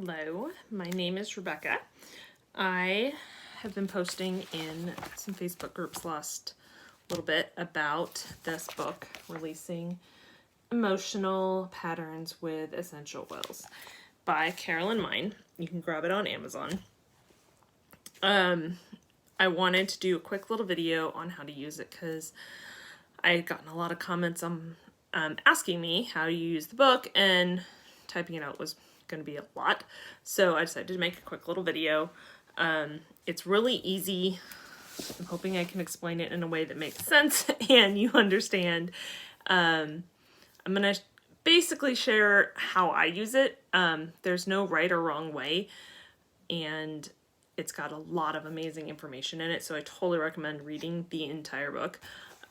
Hello, my name is Rebecca. I have been posting in some Facebook groups last little bit about this book, Releasing Emotional Patterns with Essential Oils by Carolyn Mein. You can grab it on Amazon. I wanted to do a quick little video on how to use it because I had gotten a lot of comments asking me how to use the book, and typing it out was going to be a lot. So I decided to make a quick little video. It's really easy. I'm hoping I can explain it in a way that makes sense and you understand. I'm going to basically share how I use it. There's no right or wrong way, and it's got a lot of amazing information in it, so I totally recommend reading the entire book.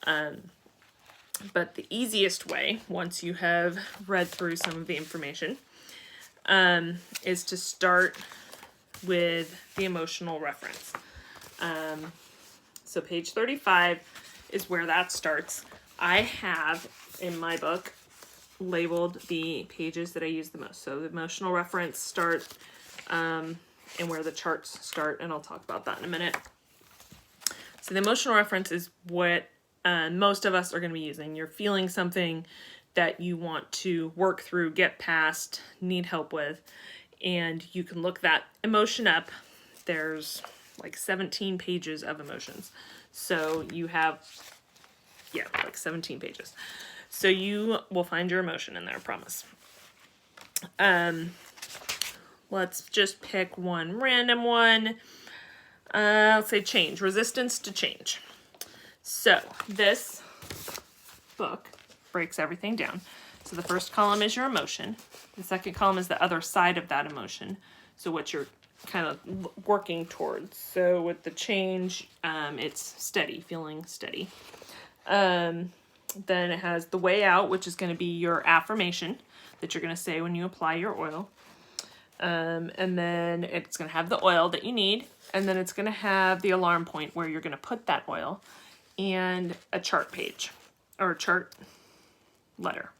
But the easiest way, once you have read through some of the information, is to start with the emotional reference. So page 35 is where that starts. I have, in my book, labeled the pages that I use the most. So the emotional reference start, and where the charts start, and I'll talk about that in a minute. So the emotional reference is what most of us are going to be using. You're feeling something that you want to work through, get past, need help with, and you can look that emotion up. There's like 17 pages of emotions. So you have, like 17 pages. So you will find your emotion in there, I promise. Let's just pick one random one. Let's say change, resistance to change. So this book breaks everything down. So the first column is your emotion. The second column is the other side of that emotion. So what you're kind of working towards. So with the change, it's steady, feeling steady. Then it has the way out, which is going to be your affirmation that you're going to say when you apply your oil. And then it's going to have the oil that you need. And then it's going to have the alarm point where you're going to put that oil, and a chart page or a chart letter.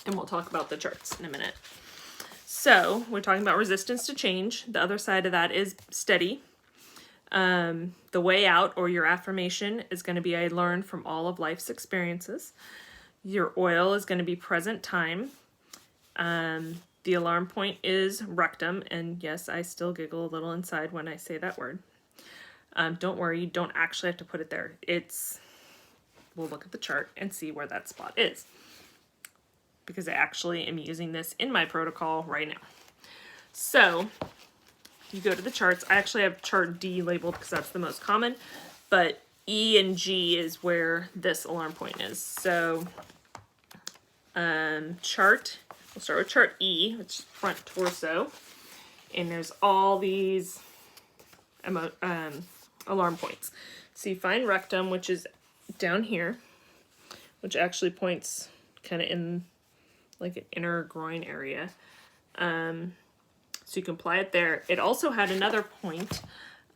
And we'll talk about the charts in a minute. So we're talking about resistance to change. The other side of that is steady. The way out, or your affirmation, is going to be I learned from all of life's experiences. Your oil is going to be present time. The alarm point is rectum, and yes, I still giggle a little inside when I say that word. Don't worry, you don't actually have to put it there. We'll look at the chart and see where that spot is, because I actually am using this in my protocol right now. So you go to the charts. I actually have chart D labeled because that's the most common, but E and G is where this alarm point is. So we'll start with chart E, which is front torso, and there's all these alarm points. So you find rectum, which is down here, which actually points kind of in like an inner groin area. So you can apply it there. It also had another point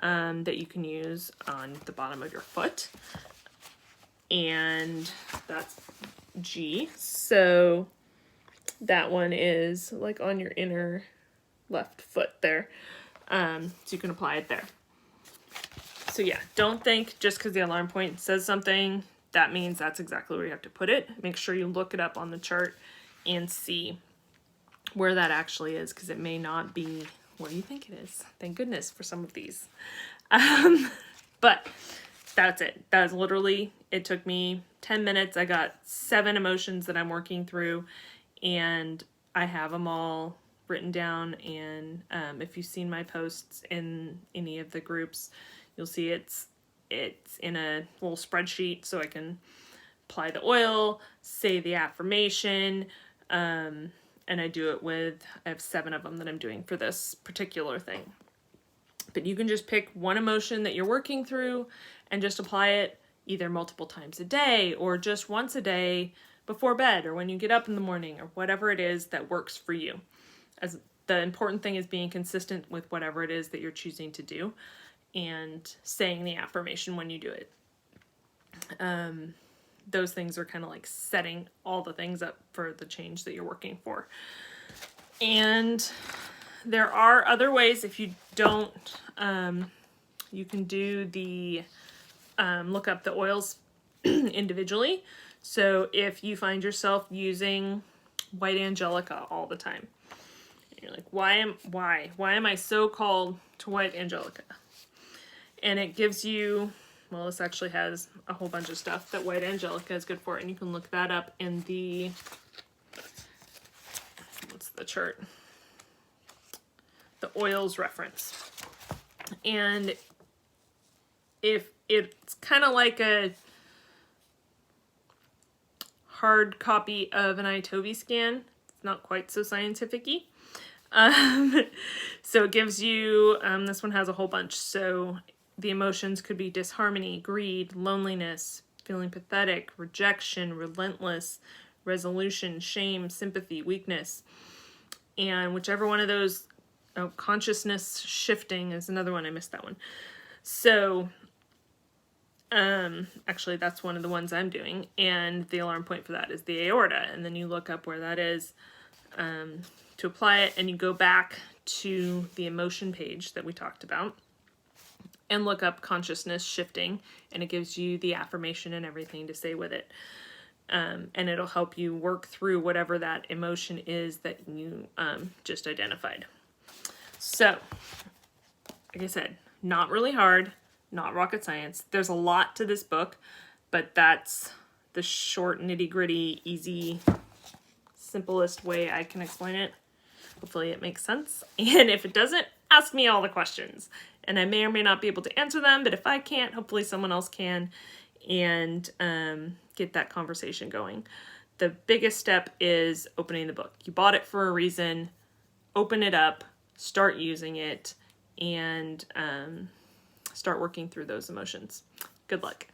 that you can use on the bottom of your foot, and that's G. So that one is like on your inner left foot there. So you can apply it there. So yeah, don't think just because the alarm point says something, that means that's exactly where you have to put it. Make sure you look it up on the chart and see where that actually is, because it may not be where you think it is. Thank goodness for some of these. But that's it. That's literally, it took me 10 minutes. I got 7 emotions that I'm working through, and I have them all written down. And if you've seen my posts in any of the groups, you'll see it's in a little spreadsheet, so I can apply the oil, say the affirmation, and I do it I have 7 of them that I'm doing for this particular thing. But you can just pick one emotion that you're working through and just apply it either multiple times a day or just once a day before bed or when you get up in the morning, or whatever it is that works for you. As the important thing is being consistent with whatever it is that you're choosing to do, and saying the affirmation when you do it. Those things are kind of like setting all the things up for the change that you're working for. And there are other ways. If you don't, you can do the, look up the oils individually. So if you find yourself using white angelica all the time, you're like, why am I so called to white angelica? And it gives you, well, this actually has a whole bunch of stuff that white angelica is good for, and you can look that up in the, what's the chart? The oils reference. And if it's kind of like a hard copy of an Itovi scan, it's not quite so scientific-y. So it gives you, this one has a whole bunch. So the emotions could be disharmony, greed, loneliness, feeling pathetic, rejection, relentless, resolution, shame, sympathy, weakness. And whichever one of those, consciousness shifting is another one. I missed that one. So actually that's one of the ones I'm doing, and the alarm point for that is the aorta, and then you look up where that is to apply it, and you go back to the emotion page that we talked about and look up consciousness shifting, and it gives you the affirmation and everything to say with it, and it'll help you work through whatever that emotion is that you just identified. So like I said, not really hard, not rocket science. There's a lot to this book, but that's the short, nitty-gritty, easy, simplest way I can explain it. Hopefully it makes sense. And if it doesn't, ask me all the questions. And I may or may not be able to answer them, but if I can't, hopefully someone else can, and get that conversation going. The biggest step is opening the book. You bought it for a reason. Open it up, start using it, and start working through those emotions. Good luck.